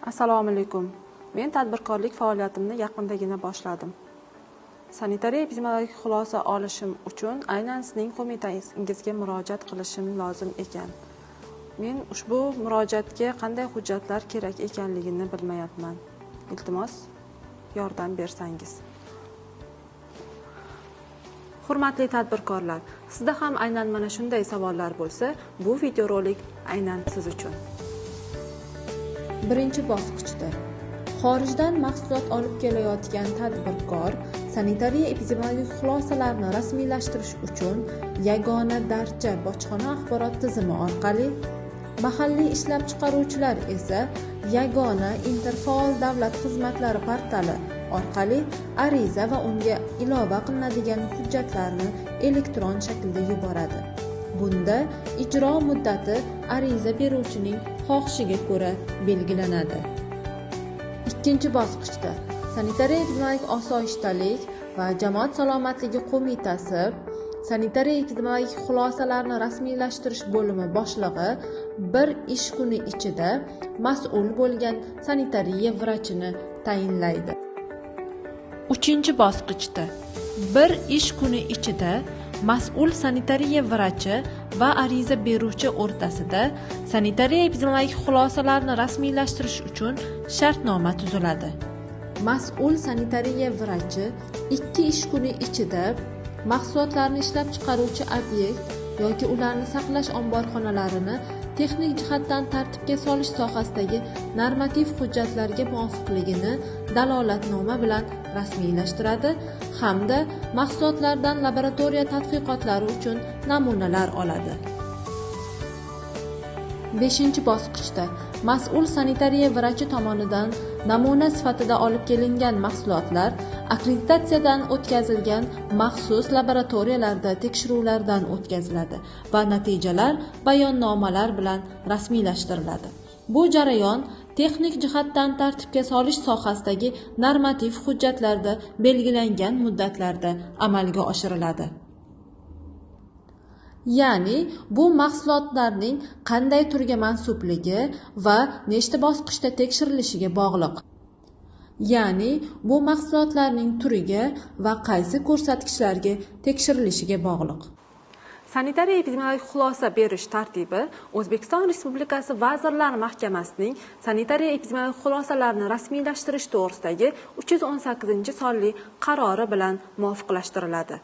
Assalomu alaykum. Men tadbirkorlik faoliyatimni yaqindagina boshladim. Sanitariya-epidemiologik xulosa olishim uchun aynan sizning qo'mitangizga murojaat qilishim lozim ekan. Men ushbu murojaatga qanday hujjatlar kerak ekanligini bilmayapman. Iltimos, yordam bersangiz. Hurmatli tadbirkorlar, sizda ham aynan mana shunday savollar bo'lsa, bu videorolik aynan siz uchun. Birinchi bosqichda xorijdan mahsulot olib kelayotgan tadbirkor sanitariya-epidemiologik xulosalarni rasmiylashtirish uchun yagona darcha bojxona axborot tizimi orqali, mahalliy ishlab chiqaruvchilar esa yagona interfaol davlat xizmatlari portali orqali ariza va unga ilova qilinadigan hujjatlarni elektron shaklda yuboradi. Bunda ijro muddati ariza beruvchining xohishiga ko'ra belgilanadi. Ikkinchi bosqichda Sanitariya-epidemiologik osoyishtalik va jamoat salomatligi qo'mitasi sanitariya-epidemiologik xulosalarni rasmiylashtirish bo'limi boshlig'i bir ish kuni ichida mas'ul bo'lgan sanitariya vrachini tayinlaydi. Uchinchi bosqichda bir ish kuni ichida mas'ul sanitariya vrachi va ariza beruvchi o'rtasida sanitariya-epidemiologik xulosalarni rasmiylashtirish uchun shartnoma tuziladi. Mas'ul sanitariya vrachi 2 ish kuni ichida mahsulotlarni ishlab chiqaruvchi obyekt yoki ularni saqlash omborxonalarini texnik jihatdan tartibga solish sohasidagi normativ hujjatlarga muvofiqligini dalolatnoma bilan rasmiylashtiradi hamda mahsulotlardan laboratoriya tadqiqotlari uchun namunalar oladi. 5-bosqichda mas'ul sanitariya vrachi tomonidan namuna sifatida olib kelingan mahsulotlar akkreditatsiyadan o'tkazilgan maxsus laboratoriyalarda tekshiruvlardan o'tkaziladi va natijalar bayonnomalar bilan rasmiylashtiriladi. Bu jarayon texnik jihatdan tartibga solish sohasidagi normativ hujjatlarda belgilangan muddatlarda amalga oshiriladi. Ya'ni bu mahsulotlarning qanday turga mansubligi va nechta bosqichda tekshirilishiga bog'liq. Ya'ni bu mahsulotlarning turiga va qaysi ko'rsatkichlarga tekshirilishiga bog'liq. Sanitariya-epidemiologik xulosa berish tartibi O'zbekiston Respublikasi Vazirlar Mahkamasining sanitariya-epidemiologik xulosalarni rasmiylashtirish to'g'risidagi 318-sonli qarori bilan muvofiqlashtiriladi.